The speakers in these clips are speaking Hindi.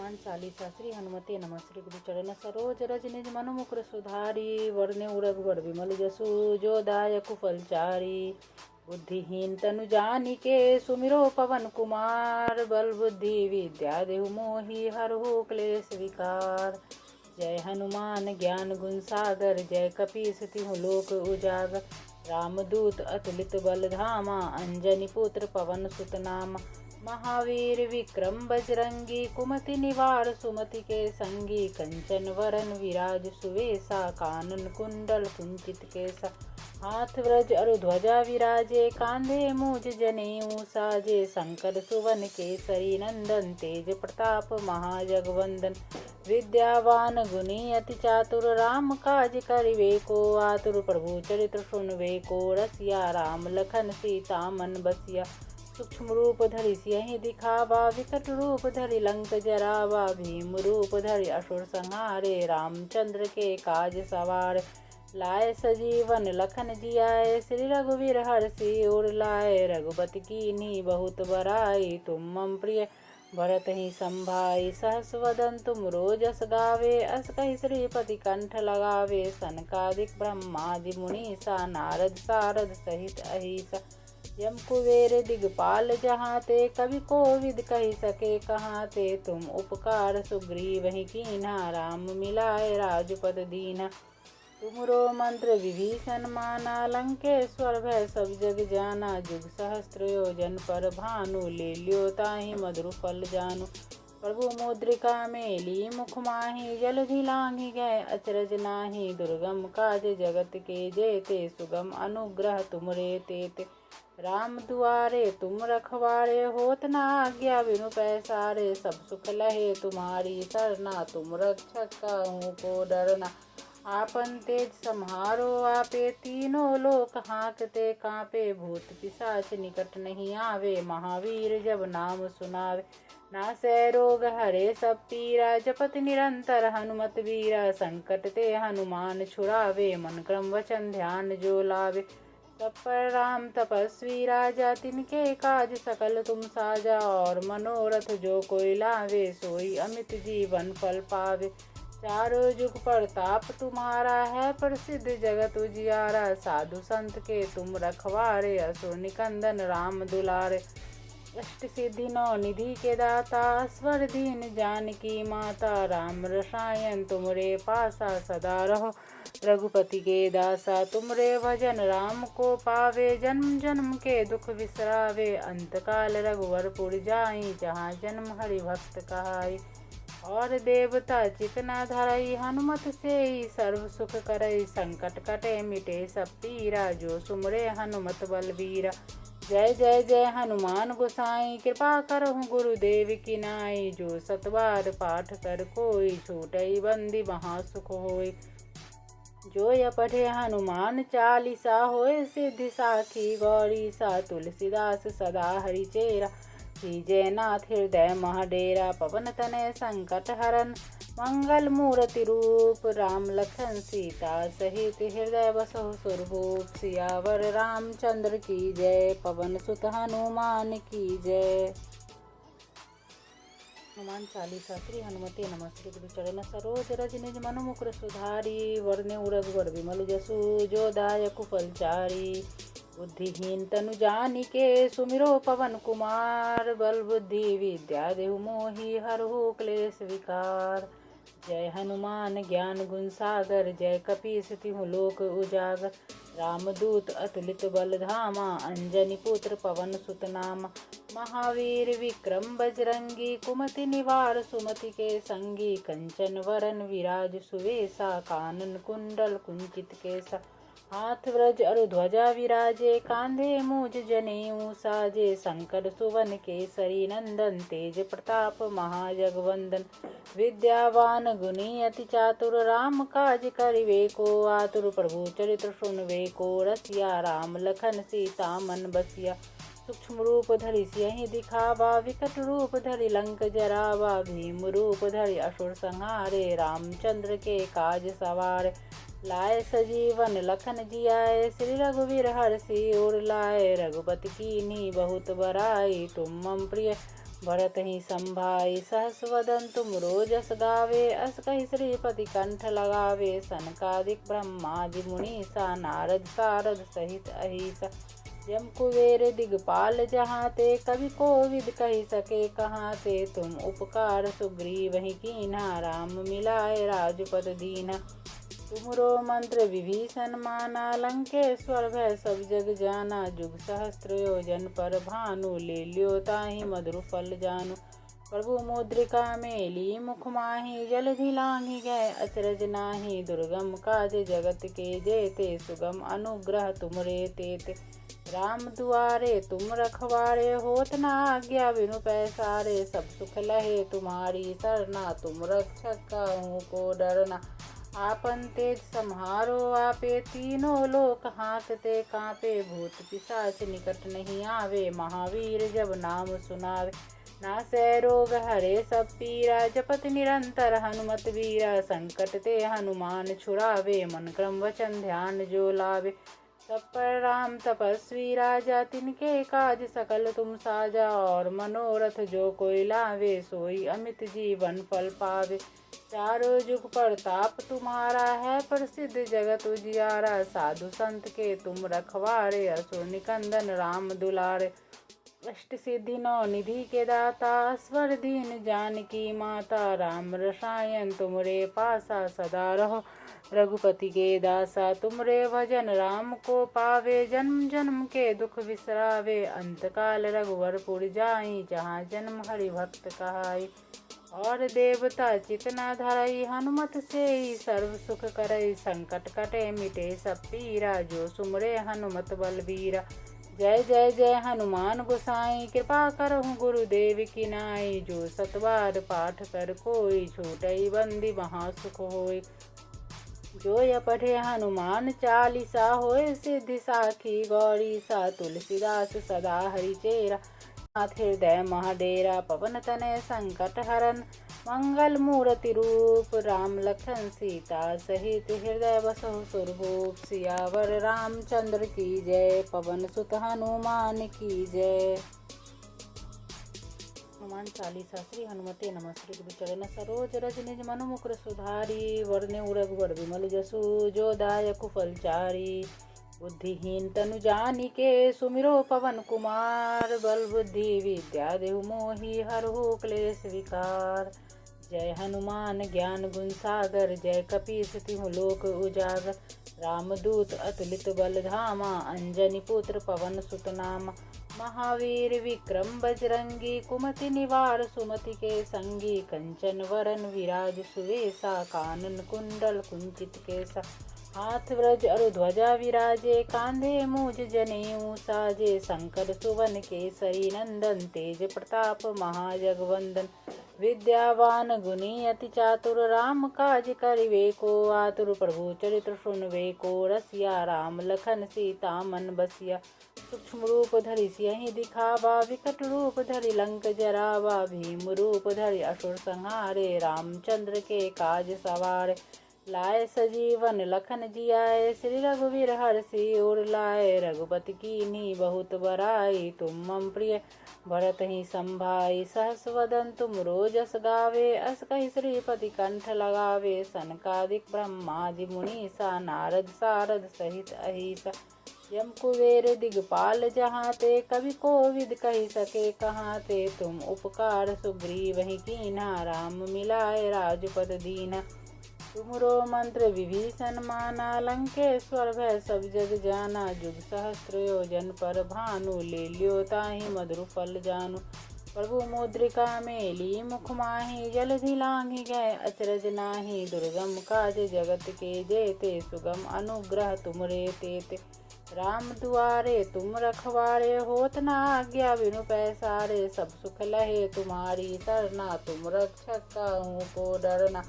हनुमान चालीसा। श्री हनुमते नमः। श्री गुरु चरण सरोज रज निज मनु मुकुर सुधारी। वरने रघुवर विमल जसु जो दायक फलचारी। बुद्धिहीन तनु जानिके सुमिरो पवन कुमार। बल बुद्धि विद्या देहु मोहि हरहु क्लेश विकार। जय हनुमान ज्ञान गुण सागर जय कपीस तिहु लोक उजागर। रामदूत अतुलित बल धामा अंजनी पुत्र पवन सुत नामा। महावीर विक्रम बजरंगी कुमति निवार सुमति के संगी। कंचन वरन विराज सुवेसा कानन कुंडल कुंचित केसा। हाथ व्रज अरु ध्वजा विराजे कांधे मूज जनेऊ साजे। शंकर सुवन केसरी नंदन तेज प्रताप महाजगवंदन। विद्यावान गुणी अति चातुर राम काज करिवे को आतुर। प्रभु चरित्र सुनवे को रसिया राम लखन सीता मन बसिया। सूक्ष्म रूप धरि सियहि दिखावा विकट रूप धरि लंक जरावा। भीम रूप धरि असुर संहारे रामचंद्र के काज सवार। लाए सजीवन लखन जियाए श्री रघुवीर हर्षि उर लाए। रघुपति कीन्ही बहुत बड़ाई तुम मम प्रिय भरत ही संभाई। सहस वदन तुम रोजस गावे अस कहि श्रीपति कंठ लगावे। सनकादिक ब्रह्मादि मुनीसा नारद सारद सहित अहिसा। यम कुबेर दिगपाल जहाते कवि कोविद कही सके कहाते। तुम उपकार सुग्रीवहि कीन्हा राम मिलाए राजपद दीन्हा। तुमरो मंत्र विभीषण माना लंकेश्वर भय सब जग जाना। जुग सहस्त्र योजन पर भानु ले लियो ताहि मधुर फल जानु। प्रभु मुद्रिका मेली मुख माहि जलधि लांघि गए अचरज नाही। दुर्गम काज जगत के जेते सुगम अनुग्रह तुमरे तेते। राम दुआरे तुम रखवारे होत न आज्ञा बिनु पैसारे। सब सुख लहे तुम्हारी सरना तुम रक्षक काहू को डरना। आपन तेज सम्हारो आपे तीनों लोक हाँकते कांपे। भूत पिशाच निकट नहीं आवे महावीर जब नाम सुनावे। नासै रोग हरे सब पीरा जपत निरंतर हनुमत वीरा। संकट ते हनुमान छुड़ावे मन क्रम वचन ध्यान जो लावे। सब पर राम तपस्वी राजा तिनके काज सकल तुम साजा। और मनोरथ जो कोई लावे सोई अमित जीवन फल पावे। चारों जुग प्रताप तुम्हारा है प्रसिद्ध जगत उजियारा। साधु संत के तुम रखवारे असुर निकंदन राम दुलारे। अष्ट सिद्धि नौ निधि के दाता स्वर दीन जानकी माता। राम रसायन तुमरे पासा सदा रहो रघुपति के दासा। तुमरे भजन राम को पावे जन्म जन्म के दुख बिसरावे। अंत काल रघुवरपुर जाई जहाँ जन्म हरि भक्त कहाई। और देवता चितना धरई हनुमत से सर्व सुख करई। संकट कटे मिटे सब पीरा जो सुमरे हनुमत बलबीरा। जय जय जय हनुमान गोसाई कृपा करहु गुरुदेव की नाई। जो सतबार पाठ कर कोई छूटई बंदी महासुख होई। जो य पढ़े हनुमान चालीसा होए सिद्धि साखी गौरी सा। तुलसीदास सदा हरिचेरा जयनाथ हृदय महडेरा। पवन तनय संकट हरन मंगल मूर्ति रूप। राम लखन सीता सहित हृदय बसहु सुरभूप। सियावर रामचंद्र की जय पवन सुत हनुमान की जय। हनुमान चालीसा। श्री हनुमते नमः। श्री गुरु चरण सरोज रज निज मनु मुकुर सुधारी। वरने रघुवर विमल जसु जो दायक फलचारी। बुद्धिहीन तनु जानिके सुमिरो पवन कुमार। बल बुद्धि विद्या देहु मोहि हरहु क्लेश विकार। जय हनुमान ज्ञान गुण सागर जय कपीस तिहु लोक उजागर। रामदूत अतुलित बल धामा अंजनी पुत्र पवन सुत नामा। महावीर विक्रम बजरंगी कुमति निवार सुमति के संगी। कंचन वरन विराज सुवेसा कानन कुंडल कुंचित केसा। हाथ व्रज अरु ध्वजा विराजे कांधे मूज जनेऊ साजे। शंकर सुवन केसरी नंदन तेज प्रताप महाजगवंदन। विद्यावान गुणी अति चातुर राम काज करिवे को आतुर। प्रभु चरित्र सुनवे को रसिया राम लखन सीता मन बसिया। सूक्ष्म रूप धरि सियहि दिखावा विकट रूप धरि लंक जरावा। भीम रूप धरि असुर संहारे रामचंद्र के काज सवार। लाए सजीवन लखन जियाए श्री रघुवीर हर्षि उर लाए। रघुपति कीन्ही बहुत बड़ाई तुम मम प्रिय भरत ही संभाई सहस वदन तुम रोजस गावे। अस कहि श्रीपति कंठ लगावे। सनकादिक ब्रह्मादि मुनीसा नारद सारद सहित अहिसा। जम कुबेर दिगपाल जहाँ ते कवि कोविद कही सके कहाँ ते। तुम उपकार सुग्रीव ही कीन्हा राम मिलाए राजपद दीन्हा। तुमरो मंत्र विभीषण माना लंकेश्वर भय सब जग जाना। जुग सहस्त्र योजन पर भानु ले लियो ताहि मधुर फल जानु। प्रभु मुद्रिका मेली मुख माहि जलधि लांघि गए अचरज नाही। दुर्गम काज जगत के जेते सुगम अनुग्रह तुमरे तेते। राम दुआरे तुम रखवारे होत न आज्ञा बिनु पैसारे। सब सुख लहे तुम्हारी सरना तुम रक्षक काहू को डरना। आपन तेज सम्हारो आपे तीनों लोक हाँकते कांपे। भूत पिशाच निकट नहीं आवे महावीर जब नाम सुनावे। नासै रोग हरे सब पीरा जपत निरंतर हनुमत वीरा। संकट ते हनुमान छुड़ावे मन क्रम वचन ध्यान जो लावे। तब पर राम तपस्वी राजा तिनके काज सकल तुम साजा। और मनोरथ जो कोई लावे सोई अमित जीवन फल पावे। चारों जुग प्रताप तुम्हारा है प्रसिद्ध जगत उजियारा। साधु संत के तुम रखवारे असुर निकंदन राम दुलारे। अष्ट सिद्धि नौ निधि के दाता स्वर दीन जानकी माता। राम रसायन तुमरे पासा सदा रहो रघुपति के दासा। तुमरे भजन राम को पावे जन्म जन्म के दुख बिसरावे। अंत काल रघुवरपुर जाई जहाँ जन्म हरि भक्त कहाई। और देवता चितना धरई हनुमत से ही सर्व सुख करई। संकट कटे मिटे सब पीरा जो सुमरे हनुमत बलबीरा। जय जय जय हनुमान गोसाई कृपा करहु गुरुदेव की नाई। जो सतबार पाठ कर कोई छूटई बंदी महासुख होय। जो य पढ़े हनुमान चालीसा होय सिद्धि साखी गौरी सा। तुलसीदास सदा हरिचेरा नाथ हृदय महाडेरा। पवन तनय संकट हरन मंगल मूर्ति रूप। राम लखन सीता सहित हृदय बसहु सुरभूप। सियावर रामचंद्र की जय पवन सुत हनुमान की जय। हनुमान चालीसा। श्री हनुमते नमः। श्री गुरु चरण सरोज रज निज मनु मुकुर सुधारी। वरने रघुवर विमल जसु जो दायक फलचारी। बुद्धिहीन तनु जानिके सुमिरो पवन कुमार। बल बुद्धि विद्या देहु मोहि हरहु क्लेश विकार। जय हनुमान ज्ञान गुण सागर जय कपीस तिहु लोक उजागर। रामदूत अतुलित बल धामा अंजनी पुत्र पवन सुत नामा। महावीर विक्रम बजरंगी कुमति निवार सुमति के संगी। कंचन वरन विराज सुवेसा कानन कुंडल कुंचित केसा। हाथ व्रज अरु ध्वजा विराजे कांधे मूज जनेऊ साजे। शंकर सुवन केसरी नंदन तेज प्रताप महाजगवंदन। विद्यावान गुणी अति चातुर राम काज करिवे को आतुर। प्रभु चरित्र सुनवे को रसिया राम लखन सीता मन बसिया। सूक्ष्म रूप धरि सियहि दिखावा विकट रूप धरि लंक जरावा। भीम रूप धरि असुर संहारे रामचंद्र के काज सवारे। लाए सजीवन लखन जियाए श्री रघुवीर हर्षि उर लाए। रघुपति कीन्ही बहुत बड़ाई तुम मम प्रिय भरत ही संभाई। सहस वदन तुम रोजस गावे अस कहि श्रीपति कंठ लगावे। सनकादिक ब्रह्मादि मुनीसा नारद सारद सहित अहिसा। यम कुबेर दिगपाल जहाँ ते कवि कोविद कही सके कहाँ ते। तुम उपकार सुग्रीव ही कीन्हा राम मिलाए राजपद दीन्हा। तुमरो मंत्र विभीषण माना लंकेश्वर भय सब जग जाना। जुग सहस्त्र योजन पर भानु ले लियो ताहि मधुर फल जानु। प्रभु मुद्रिका मेली मुख माहि जलधि लांघि गए अचरज नाही। दुर्गम काज जगत के जेते सुगम अनुग्रह तुमरे तेते। राम दुआरे तुम रखवारे होत न आज्ञा बिनु पैसारे। सब सुख लहे तुम्हारी सरना तुम रक्षक काहू को डरना।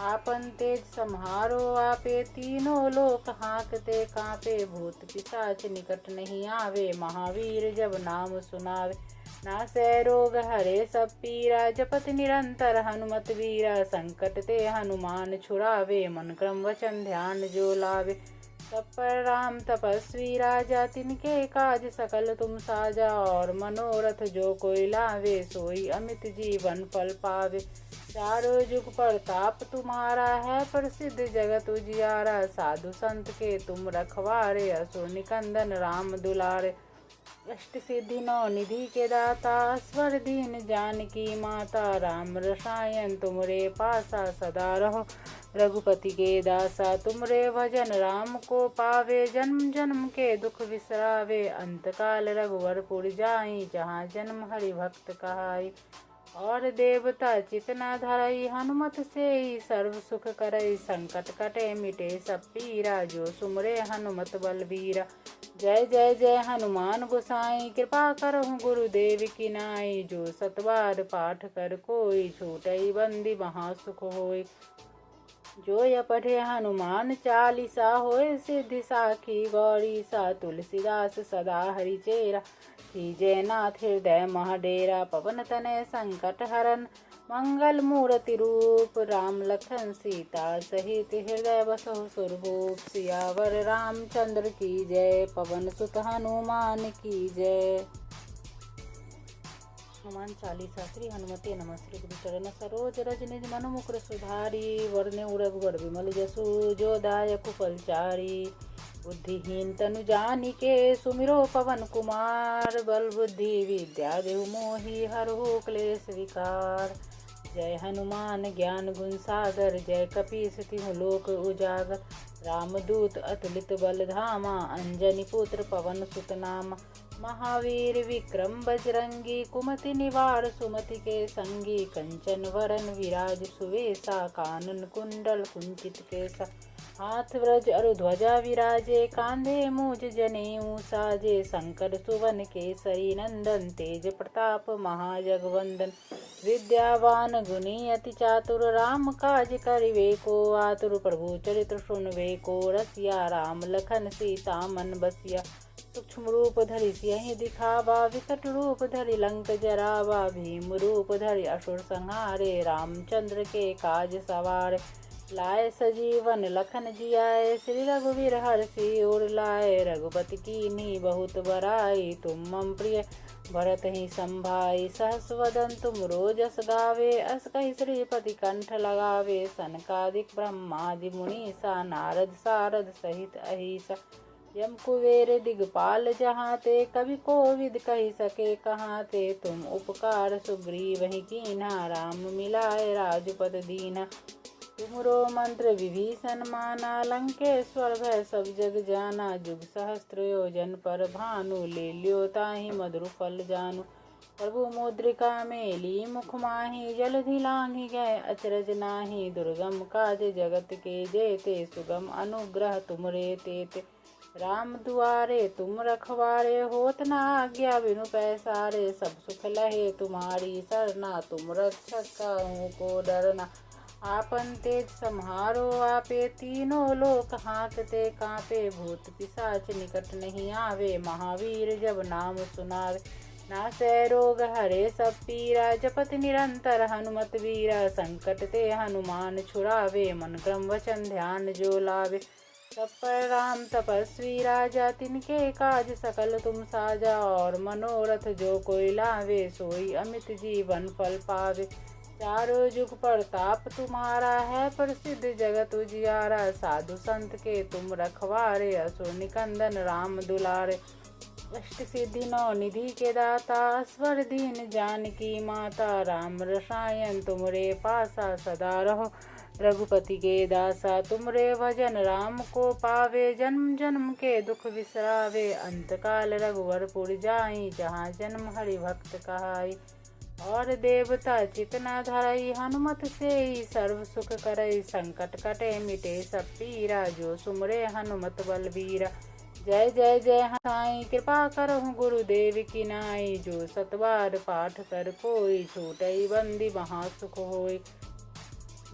आपन तेज सम्हारो आपे तीनों लोक हाँकते कांपे। भूत पिशाच निकट नहीं आवे महावीर जब नाम सुनावे। नासै रोग हरे सब पीरा जपत निरंतर हनुमत वीरा। संकट ते हनुमान छुड़ावे मन क्रम वचन ध्यान जो लावे। तब पर राम तपस्वी राजा, तिनके काज सकल तुम साजा। और मनोरथ जो कोई लावे, सोई अमित जीवन फल पावे। चारों जुग प्रताप तुम्हारा है, प्रसिद्ध जगत उजियारा। साधु संत के तुम रखवारे, असुर निकंदन राम दुलारे। अष्ट सिद्धि नौ निधि के दाता, स्वर दीन जानकी माता। राम रसायन तुमरे पासा, सदा रहो रघुपति के दासा। तुमरे भजन राम को पावे, जन्म जन्म के दुख बिसरावे। अंत काल रघुवरपुर जाई, जहाँ जन्म हरि भक्त कहाई। और देवता चितना धरई, हनुमत से ही सर्व सुख करई। संकट कटे मिटे सब पीरा, जो सुमरे हनुमत बलबीरा। जय जय जय हनुमान गोसाई, कृपा करहु गुरुदेव की नाई। जो सतबार पाठ कर कोई, छूटई बंदी महासुख होय। जो यह पढ़े हनुमान चालीसा, होय सिद्धि साखी गौरी सा। तुलसीदास सदा हरिचेरा, कीजय नाथ हृदय महडेरा। पवन तनय संकट हरन, मंगल मूर्ति रूप। राम लखन सीता सहित, हृदय बसहु सुरभूप। सियावर रामचंद्र की जय, पवन सुत हनुमान की जय। हनुमान चालीसा। श्री हनुमते नमः। श्री गुरु चरण सरोज रज निज मनु मुकुर सुधारी। वरने रघुवर विमल जसु, जो दायक फलचारी। बुद्धिहीन तनु जानिके, सुमिरो पवन कुमार। बल बुद्धि विद्या देहु मोहि, हरहु क्लेश विकार। जय हनुमान ज्ञान गुण सागर, जय कपीस तिहु लोक उजागर। रामदूत अतुलित बल धामा, अंजनी पुत्र पवन सुत नामा। महावीर विक्रम बजरंगी, कुमति निवार सुमति के संगी। कंचन वरन विराज सुवेसा, कानन कुंडल कुंचित केसा। हाथ व्रज अरु ध्वजा विराजे, कांधे मूज जनेऊ साजे। शंकर सुवन केसरी नंदन, तेज प्रताप महाजगवंदन। विद्यावान गुणी अति चातुर, राम काज करिवे को आतुर। प्रभु चरित्र सुनवे को रसिया, राम लखन सीता मन बसिया। सूक्ष्म रूप धरि सियहि दिखावा, विकट रूप धरि लंक जरावा। भीम रूप धरि असुर संहारे, रामचंद्र के काज सवारे। लाए सजीवन लखन जियाए, श्री रघुवीर हर्षि उर लाए। रघुपति कीन्ही बहुत बड़ाई, तुम मम प्रिय भरत ही संभाई। सहस वदन तुम रोजस गावे, अस कहि श्रीपति कंठ लगावे। सनकादिक ब्रह्मादि मुनीसा, नारद सारद सहित अहिसा। यम कुबेर दिगपाल जहाते, कवि कोविद कही सके कहाते। तुम उपकार सुग्रीव ही कीन्हा, राम मिलाए राजपद दीन्हा। तुमरो मंत्र विभीषण माना, लंकेश्वर भय सब जग जाना। जुग सहस्त्र योजन पर भानु, ले लियो ताहि मधुर फल जानु। प्रभु मुद्रिका मेली मुख माहि, जलधि लांघि गए अचरज नाही। दुर्गम काज जगत के जेते, सुगम अनुग्रह तुमरे तेते। राम दुआरे तुम रखवारे, होत न आज्ञा बिनु पैसारे। सब सुख लहे तुम्हारी सरना, तुम रक्षक काहू को डरना। आपन तेज सम्हारो आपे, तीनों लोक हांकते कांपे। भूत पिशाच निकट नहीं आवे, महावीर जब नाम सुनावे। नासै रोग हरे सब पीरा, जपत निरंतर हनुमत वीरा। संकट ते हनुमान छुड़ावे, मन क्रम वचन ध्यान जो लावे। तब पर राम तपस्वी राजा, तिनके काज सकल तुम साजा। और मनोरथ जो कोई लावे, सोई अमित जीवन फल पावे। चारों जुग प्रताप तुम्हारा है, प्रसिद्ध जगत उजियारा। साधु संत के तुम रखवारे, असुर निकंदन राम दुलारे। अष्ट सिद्धि नौ निधि के दाता, स्वर दीन जानकी माता। राम रसायन तुमरे पासा, सदा रहो रघुपति के दासा। तुमरे भजन राम को पावे, जन्म जन्म के दुख बिसरावे। अंत काल रघुवरपुर जाई, जहाँ जन्म हरि भक्त कहाई। और देवता चितना धरई, हनुमत से ही सर्व सुख करई। संकट कटे मिटे सब पीरा, जो सुमरे हनुमत बलबीरा। जय जय जय साई, कृपा करहु गुरुदेव की नाई। जो सतबार पाठ कर कोई, छूटई बंदी महासुख होय।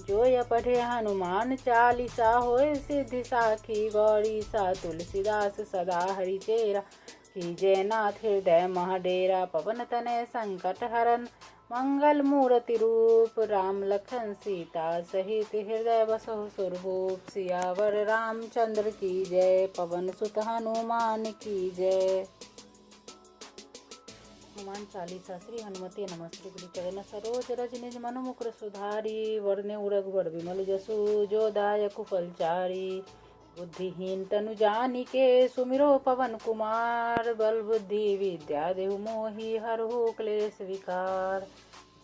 जो यह पढ़े हनुमान चालीसा, होय सिद्धि साखी गौरी सा। तुलसीदास सदा हरिचेरा, कीजय नाथ हृदय महडेरा। पवन तनय संकट हरन, मंगल मूर्ति रूप राम लखन सीता सहित हृदय बसहु सुरभूप। सियावर रामचंद्र की जय, पवन सुत हनुमान की जय। हनुमान चालीसा। श्री हनुमते नमः। श्री गुरु चरण सरोज रज निज मनु मुकुर सुधारी। वरने रघुवर विमल जसु, जो दायक फलचारी। बुद्धिहीन तनु जानिके, सुमिरो पवन कुमार। बल बुद्धि विद्या देहु मोहि, हरहु क्लेश विकार।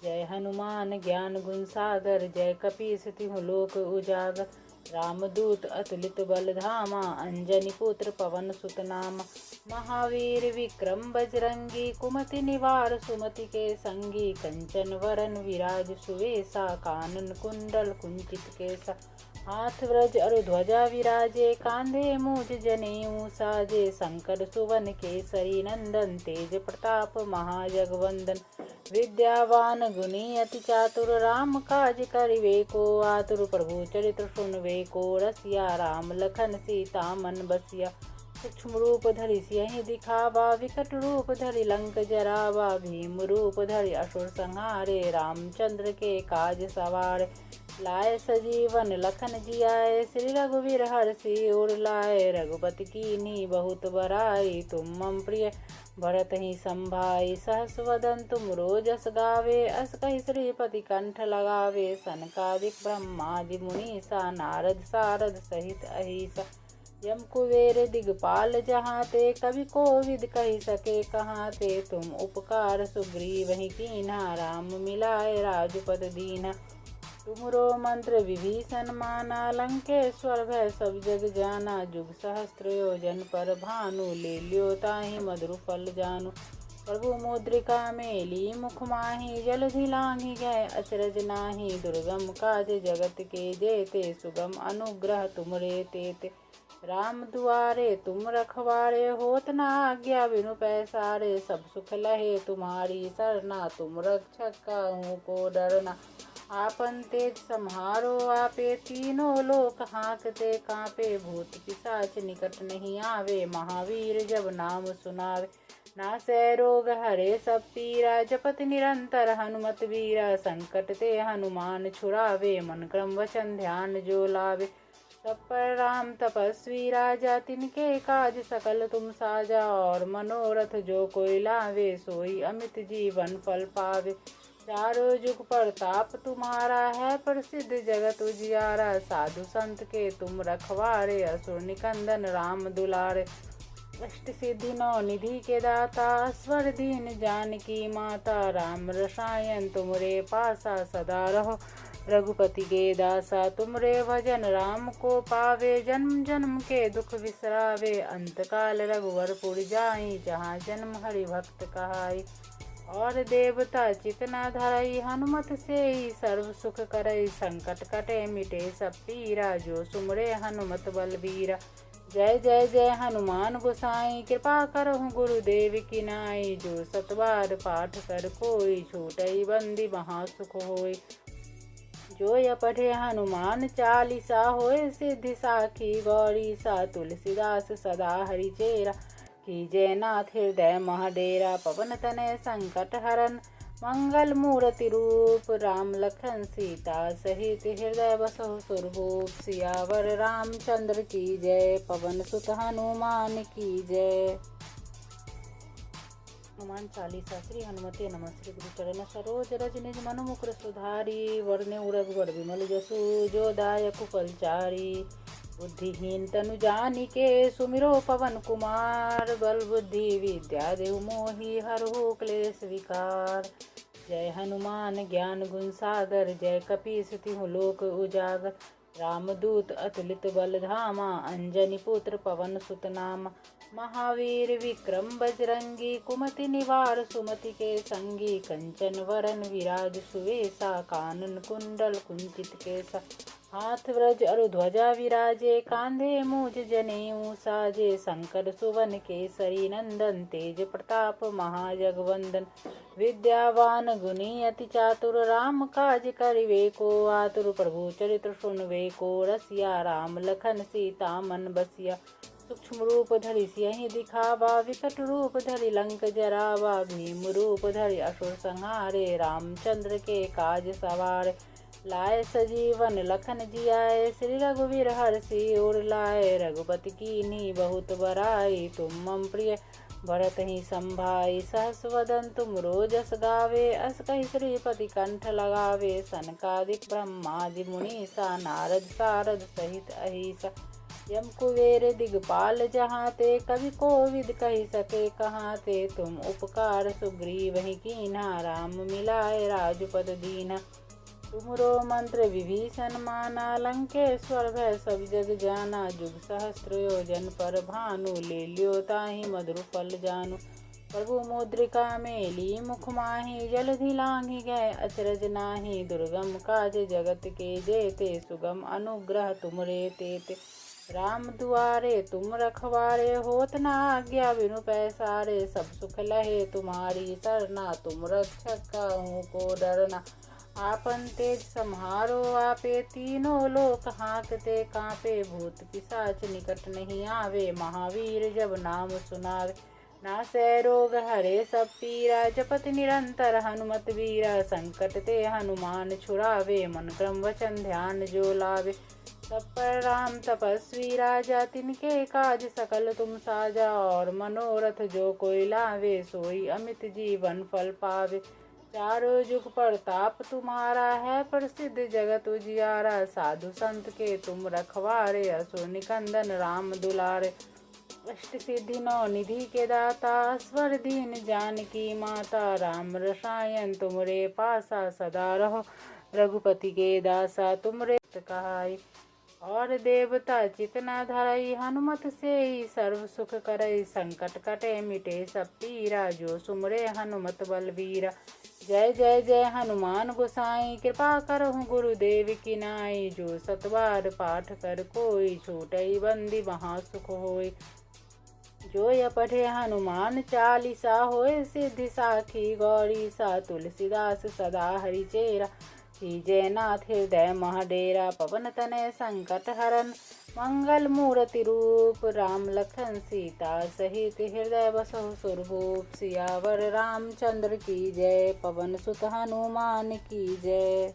जय हनुमान ज्ञान गुण सागर, जय कपीस तिहु लोक उजागर। रामदूत अतुलित बल धामा, अंजनी पुत्र पवन सुत नामा। महावीर विक्रम बजरंगी, कुमति निवार सुमति के संगी। कंचन वरन विराज सुवेसा, कानन कुंडल कुंचित केसा। हाथ व्रज अरु ध्वजा विराजे, कांधे मूज जनेऊ साजे। शंकर सुवन केसरी नंदन, तेज प्रताप महाजगवंदन। विद्यावान गुणी अति चातुर, राम काज करिवे को आतुर। प्रभु चरित्र सुनवे को रसिया, राम लखन सीता मन बसिया। सूक्ष्म रूप धरि सियहि दिखावा, विकट रूप धरि लंक जरावा। भीम रूप धरि असुर संहारे, रामचंद्र के काज सवारे। लाए सजीवन लखन जियाए, श्री रघुवीर हरषि उर लाए। रघुपति कीन्ही बहुत बड़ाई, तुम मम प्रिय भरत ही संभाई। सहस वदन तुम रोजस गावे, अस कहि श्रीपति कंठ लगावे। सनकादिक ब्रह्मादि मुनीसा, नारद सारद सहित अहिसा। यम कुबेर दिगपाल जहाँ ते, कवि कोविद कहि सके कहाँ ते। तुम उपकार सुग्रीव ही कीन्हा, राम मिलाए राजपद दीन्हा। तुमरो मंत्र विभीषण माना, लंकेश्वर भय सब जग जाना। जुग सहस्त्र योजन पर भानु, ले लियो ताहि मधुर फल जानु। प्रभु मुद्रिका मेली मुख माही, जलधि लांघि गए अचरज नाही। दुर्गम काज जगत के जेते, सुगम अनुग्रह तुमरे तेते। राम दुआरे तुम रखवारे, होत न आज्ञा बिनु पैसारे। सब सुख लहे तुम्हारी सरना, तुम रक्षक काहू को डरना। आपन तेज सम्हारो आपे, तीनों लोक हाँकते कांपे। भूत पिशाच निकट नहीं आवे, महावीर जब नाम सुनावे। नासै रोग हरे सब पीरा, जपत निरंतर हनुमत वीरा। संकट ते हनुमान छुड़ावे, मन क्रम वचन ध्यान जो लावे। सब पर राम तपस्वी राजा, तिनके काज सकल तुम साजा। और मनोरथ जो कोई लावे, सोई अमित जीवन फल पावे। चारों जुग प्रताप तुम्हारा है, प्रसिद्ध जगत उजियारा। साधु संत के तुम रखवारे, असुर निकंदन राम दुलारे। अष्ट सिद्धि नौ निधि के दाता, स्वर दीन जानकी माता। राम रसायन तुमरे पासा, सदा रहो रघुपति के दासा। तुमरे भजन राम को पावे, जन्म जन्म के दुख बिसरावे। अंत काल रघुवरपुर जाई, जहाँ जन्म हरि भक्त कहाई। और देवता चितना धरई, हनुमत से ही सर्व सुख करई। संकट कटे मिटे सब पीरा, जो सुमरे हनुमत बलबीरा। जय जय जय हनुमान गोसाई, कृपा करहु गुरुदेव की नाई। जो सतबार पाठ कर कोई, छूटई बंदी महासुख होई। जो य पढ़े हनुमान चालीसा, होए सिद्धि साखी गौरी सा। तुलसीदास सदा हरिचेरा, कीजय नाथ हृदय महडेरा। पवन तनय संकट हरन, मंगल मूर्ति रूप। राम लखन सीता सहित हृदय बसहु सुरभूप। सियावर रामचंद्र की जय, पवन सुत हनुमान की जय। हनुमान चालीसा। श्री हनुमते नमः। श्री गुरु चरण सरोज रज निज मनु मुकुर सुधारी। वरने रघुवर विमल जसु, जो दायक फलचारी। बुद्धिहीन तनु जानिके, सुमिरो पवन कुमार। बल बुद्धि विद्या देहु मोहि, हरहु क्लेश विकार। जय हनुमान ज्ञान गुण सागर, जय कपीस तिहु लोक उजागर। रामदूत अतुलित बल धामा, अंजनी पुत्र पवन सुत नामा। महावीर विक्रम बजरंगी, कुमति निवार सुमति के संगी। कंचन वरन विराज सुवेसा, कानन कुंडल कुंचित केसा। हाथ व्रज अरु ध्वजा विराजे, कांधे मूज जनेऊ साजे। शंकर सुवन केसरी नंदन, तेज प्रताप महाजगवंदन। विद्यावान गुणी अति चातुर, राम काज करिवे को आतुर। प्रभु चरित्र सुनवे को रसिया, राम लखन सीता मन बसिया। सूक्ष्म रूप धरि सियहि दिखावा, विकट रूप धरि लंक जरावा। भीम रूप धरि असुर संहारे, रामचंद्र के काज सवारे। लाए सजीवन लखन जियाए, श्री रघुवीर हर्षि उर लाए। रघुपति कीन्ही बहुत बड़ाई, तुम मम प्रिय भरत ही संभाई। सहस वदन तुम रोजस गावे, अस कहि श्रीपति कंठ लगावे। सनकादिक ब्रह्मादि मुनीसा, नारद सारद सहित अहिसा। यम कुबेर दिगपाल जहाँ ते, कवि कोविद कहि सके कहाँ ते। तुम उपकार सुग्रीव ही कीन्हा, राम मिलाए राजपद दीन्हा। तुमरो मंत्र विभीषण माना, लंकेश्वर भय सब जग जाना। जुग सहस्त्र योजन पर भानु, ले लियो ताहि मधुर फल जानु। प्रभु मुद्रिका मेली मुख माहि, जलधि लांघि गए अचरज नाही। दुर्गम काज जगत के जेते, सुगम अनुग्रह तुमरे तेते। राम दुआरे तुम रखवारे, होत न आज्ञा बिनु पैसारे। सब सुख लहे तुम्हारी सरना, तुम रक्षक काहू को डरना। आपन तेज सम्हारो आपे, तीनों लोक हांकते कांपे। भूत पिशाच निकट नहीं आवे, महावीर जब नाम सुनावे। नासै रोग हरे सब पीरा, जपत निरंतर हनुमत वीरा। संकट ते हनुमान छुड़ावे, मन क्रम वचन ध्यान जो लावे। सब पर राम तपस्वी राजा, तिनके काज सकल तुम साजा। और मनोरथ जो कोई लावे, सोई अमित जीवन फल पावे। चारों जुग प्रताप तुम्हारा है, प्रसिद्ध जगत उजियारा। साधु संत के तुम रखवारे, असुर निकंदन राम दुलारे। अष्ट सिद्धि नौ निधि के दाता, स्वर दीन जानकी माता। राम रसायन तुमरे पासा, सदा रहो रघुपति के दासा। तुमरे कहाई और देवता चितना धरई, हनुमत से ही सर्व सुख करई। संकट कटे मिटे सब पीरा, जो सुमरे हनुमत बलवीरा। जय जय जय हनुमान गोसाई, कृपा करहु गुरुदेव की नाई। जो सतबार पाठ कर कोई, छूटई बंदी महा सुख होय। जो य पढ़े हनुमान चालीसा, होय सिद्धि साखी गौरी सा। तुलसीदास सदा हरिचेरा, जय नाथ हृदय महाडेरा। पवन तनय संकट हरन, मंगल मूर्ति रूप। राम लखन सीता सहित, हृदय बसहु सुरभूप। सियावर रामचंद्र की जय, पवन सुत हनुमान की जय।